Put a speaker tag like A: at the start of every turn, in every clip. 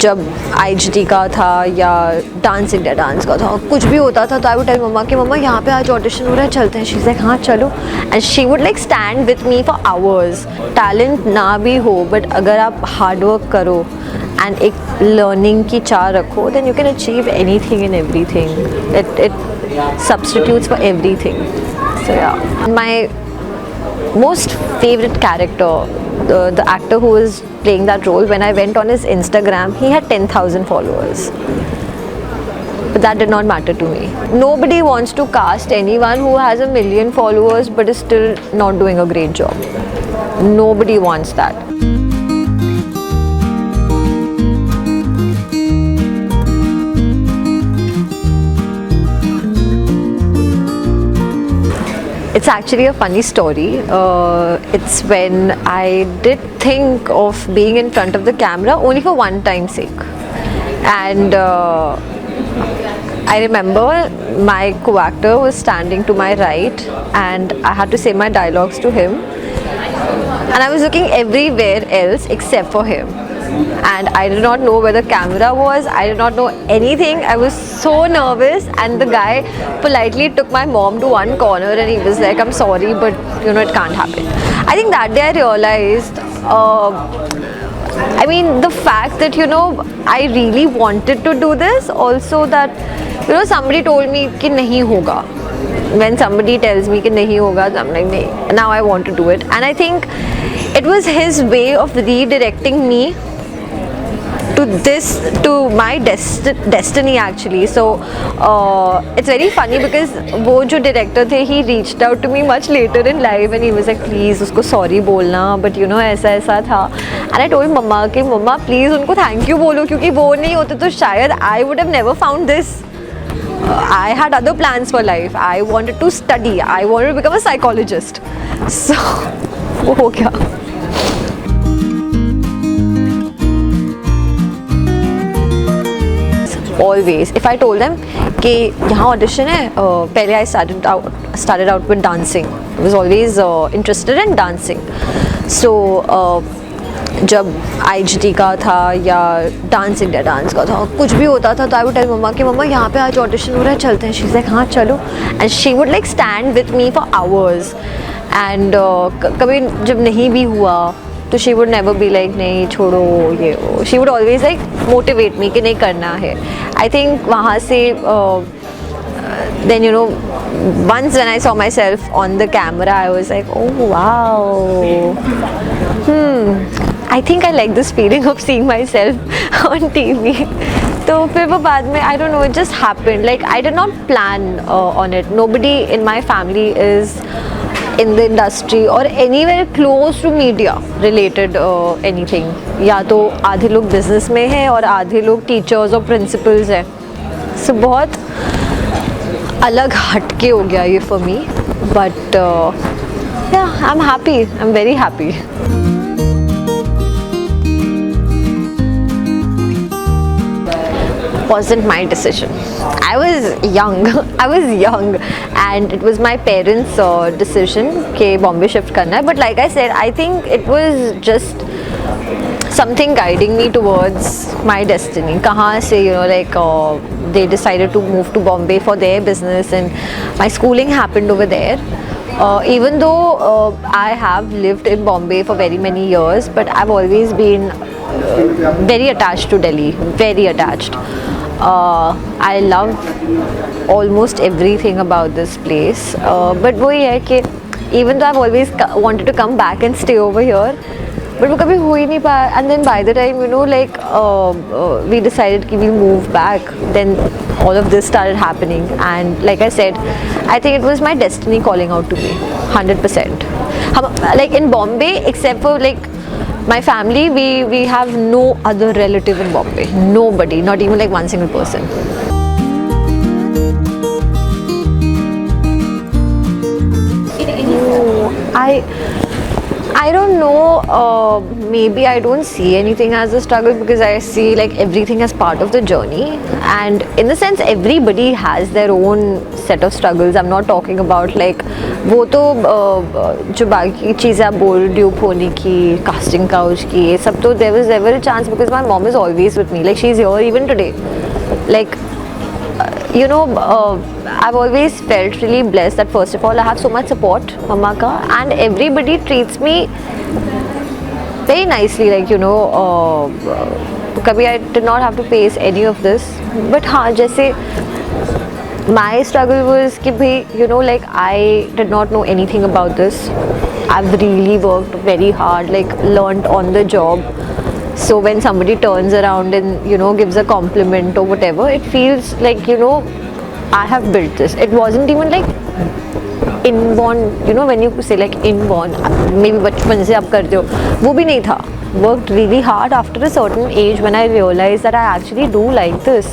A: जब आईजीटी का था या डांस इंडिया डांस का था, कुछ भी होता था तो आई वुड टेल मम्मा कि मम्मा यहाँ पे आज ऑडिशन हो रहा है, चलते हैं. शी इज़ लाइक हाँ चलो. And she would like stand with me for hours. Talent ना भी हो बट अगर आप हार्ड वर्क करो एंड एक लर्निंग की चाह रखो, then you can achieve anything in everything. It substitutes for everything. So yeah, my most favorite character, the actor who was playing that role, when I went on his Instagram, he had 10,000 followers. But that did not matter to me. Nobody wants to cast anyone who has 1 million followers but is still not doing a great job. Nobody wants that. It's actually a funny story. It's when I did think of being in front of the camera only for one time's sake. And I remember my co-actor was standing to my right and I had to say my dialogues to him. And I was looking everywhere else except for him. And I did not know where the camera was. I did not know anything. I was so nervous, and the guy politely took my mom to one corner and he was like, I'm sorry, but you know, it can't happen. I think that day I realized, I mean, the fact that, you know, I really wanted to do this, also that, you know, somebody told me कि नहीं होगा. When somebody tells me कि नहीं होगा, I'm like, नहीं. Now I want to do it. And I think it was his way of redirecting me to my destiny actually. So it's very funny because वो जो director थे, he reached out to me much later in life and he was like, please उसको sorry बोलना, but you know ऐसा ऐसा था. And I told मम्मा कि मम्मा please उनको thank you बोलो, क्योंकि वो नहीं होते तो शायद I would have never found this. I had other plans for life. I wanted to study. I wanted to become a psychologist. So वो हो गया. Always, if I told them कि यहाँ audition है, पहले I started out with dancing. I was always interested in dancing. So जब IGT का था या डांस इंडिया डांस का था, कुछ भी होता था तो आई वुड टेल मम्मा कि मम्मा यहाँ पे आज ऑडिशन हो रहा है, चलते हैं. शी इज़ लाइक हाँ चलो. And she would like stand with me for hours. And कभी जब नहीं भी हुआ तो she would never be like नहीं छोड़ो ये वो. She would always like motivate me कि नहीं करना है. आई थिंक वहाँ से then you know, once when I saw myself on the camera, I was like, oh wow, I think I like this feeling of seeing myself on TV. तो फिर वो बाद में, I don't know, it just happened. Like I did not plan on it. Nobody in my family is in the industry or anywhere close to media related anything. या तो आधे लोग business में हैं और आधे लोग teachers और principals हैं. So बहुत अलग हटके हो गया ये for me. But yeah, I'm happy. I'm very happy. Wasn't my decision. I was young and it was my parents' decision कि Bombay shift करना है. But like I said, I think it was just something guiding me towards my destiny. कहाँ से, you know, like they decided to move to Bombay for their business and my schooling happened over there. Even though I have lived in Bombay for very many years, but I've always been very attached to Delhi, very attached. I love almost everything about this place. But वही है कि even though I've always wanted to come back and stay over here, but वो कभी हो ही नहीं पाया. And then by the time, you know, like we decided कि we move back, then all of this started happening. And like I said, I think it was my destiny calling out to me, 100%. Like in Bombay, except for like my family, we have no other relative in Bombay. Nobody, not even like one single person. I don't know, maybe I don't see anything as a struggle because I see like everything as part of the journey, and in the sense everybody has their own set of struggles. I'm not talking about like वो तो जो बाकी चीज़ें आप बोल रही हो होने की, casting couch की, ये सब तो there was never a chance because my mom is always with me, like she's here even today, like you know, I've always felt really blessed that first of all I have so much support mama ka, and everybody treats me very nicely, like you know, kabhi I did not have to face any of this, but हाँ जैसे my struggle was कि भाई you know, like I did not know anything about this. I've really worked very hard, like learned on the job. So when somebody turns around and you know gives a compliment or whatever, it feels like you know I have built this. It wasn't even like inborn, you know, when you say like inborn, maybe बचपन से आप करते हो, वो भी नहीं था. Worked really hard after a certain age when I realized that I actually do like this.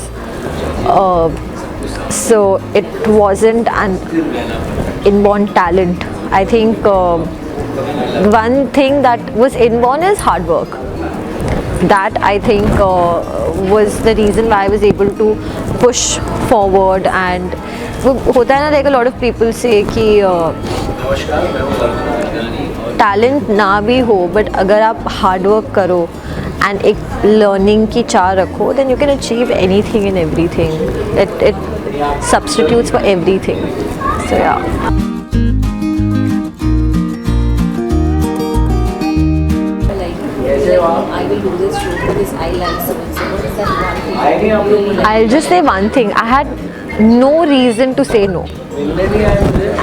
A: So it wasn't an inborn talent. I think one thing that was inborn is hard work. That I think was the reason why I was able to push forward. And होता है ना, like a lot of people say कि talent ना भी हो, but अगर आप hard work करो and एक learning की चाह रखो, then you can achieve anything and everything. It substitutes for everything. So yeah. I will do this shoot because I like so and so. What is that one thing you really like? I'll just say one thing. I had no reason to say no.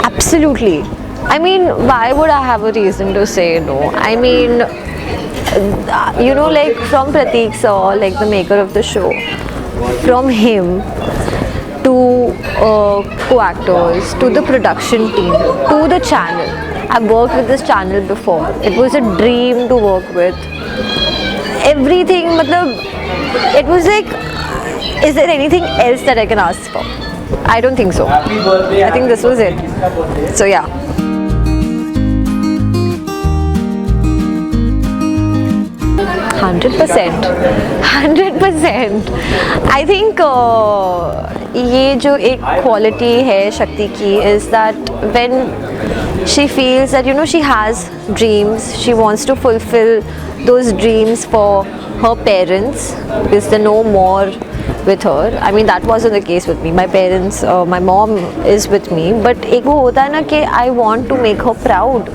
A: Absolutely. I mean, why would I have a reason to say no? I mean, you know, like from Pratik sir, like the maker of the show, from him to co-actors, to the production team, to the channel. I've worked with this channel before. It was a dream to work with. Everything, matlab, it was like, is there anything else that I can ask for? I don't think so. I think this was it. So yeah. $100%. I think ये जो एक quality है शक्ति की is that when she feels that you know she has dreams, she wants to fulfill those dreams for her parents because they're no more with her. I mean that wasn't the case with me. My parents, my mom is with me, but एक वो होता है ना कि I want to make her proud.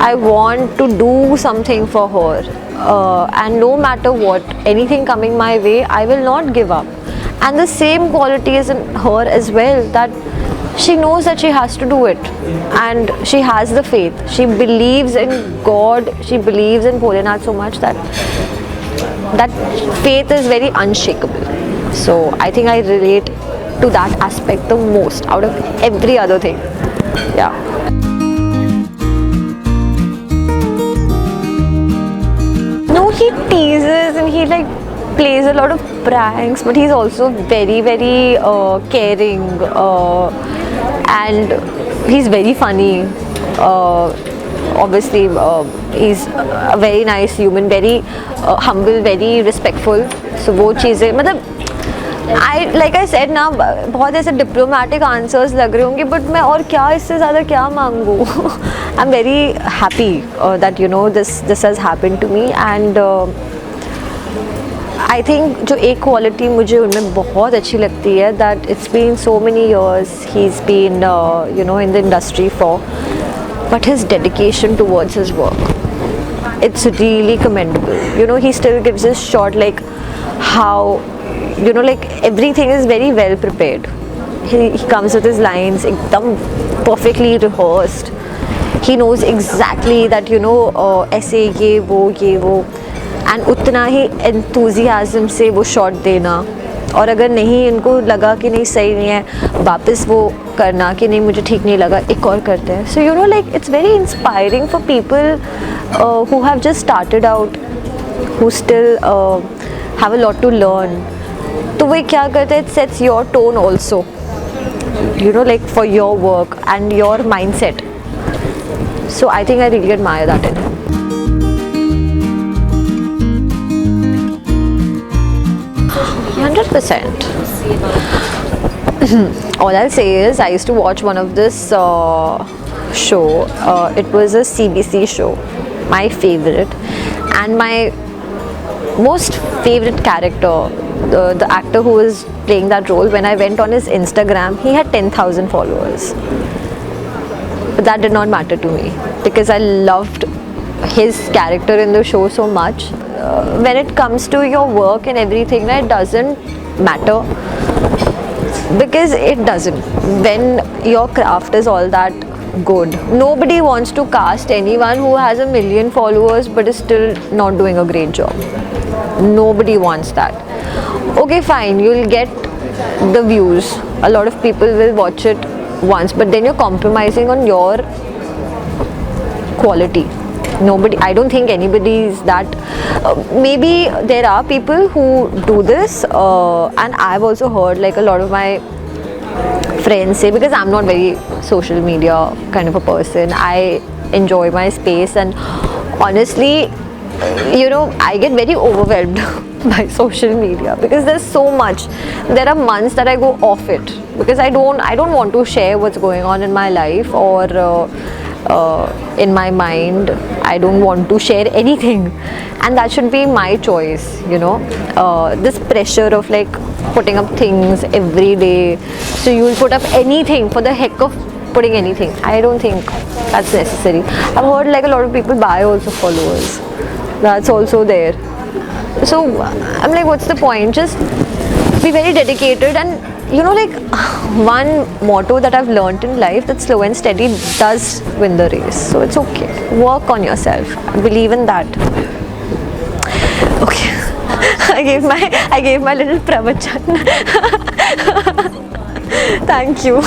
A: I want to do something for her, and no matter what, anything coming my way, I will not give up. And the same quality is in her as well, that she knows that she has to do it, and she has the faith. She believes in God. She believes in Bholenath so much that faith is very unshakable. So I think I relate to that aspect the most out of every other thing. Yeah. No, he teases and he like plays a lot of pranks, but he's also very, very caring, and he's very funny. Obviously, he's a very nice human, very humble, very respectful. So वो चीज़ें मतलब like I said ना, बहुत ऐसे diplomatic answers लग रहे होंगे, but मैं और क्या इससे ज़्यादा क्या मांगूँ? I'm very happy that you know this has happened to me, and I think जो एक quality मुझे उनमें बहुत अच्छी लगती है, that it's been so many years he's been you know in the industry for, but his dedication towards his work, it's really commendable. You know, he still gives his shot, like how you know, like everything is very well prepared. He comes with his lines एकदम perfectly rehearsed. He knows exactly that you know ऐसे ये वो and उतना ही enthusiasm से वो shot देना, और अगर नहीं इनको लगा कि नहीं सही नहीं है, वापस वो करना कि नहीं मुझे ठीक नहीं लगा, एक और करते हैं. So you know, like it's very inspiring for people who have just started out, who still have a lot to learn. तो वो क्या करते हैं, it sets your tone also, you know, like for your work and your mindset. So I think I really admire that in him. 100%. All I'll say is I used to watch one of this show. It was a CBC show, my favorite, and my most favorite character, the actor who was playing that role, when I went on his Instagram, he had 10,000 followers. But that did not matter to me because I loved his character in the show so much. When it comes to your work and everything, it doesn't matter, because it doesn't. When your craft is all that good, nobody wants to cast anyone who has 1 million followers but is still not doing a great job. Nobody wants that. Okay, fine, you'll get the views, a lot of people will watch it once, but then you're compromising on your quality. Nobody, I don't think anybody is that. Maybe there are people who do this, and I've also heard like a lot of my friends say, because I'm not very social media kind of a person, I enjoy my space, and honestly, you know, I get very overwhelmed by social media because there's so much. There are months that I go off it because I don't want to share what's going on in my life or in my mind. I don't want to share anything, and that should be my choice, you know. This pressure of like putting up things every day, so you'll put up anything for the heck of putting anything. I don't think that's necessary. I've heard like a lot of people buy also followers. That's also there. So I'm like, what's the point? Just be very dedicated, and you know, like one motto that I've learned in life, that slow and steady does win the race. So it's okay. Work on yourself. Believe in that. Okay. I gave my little pravachan. Thank you.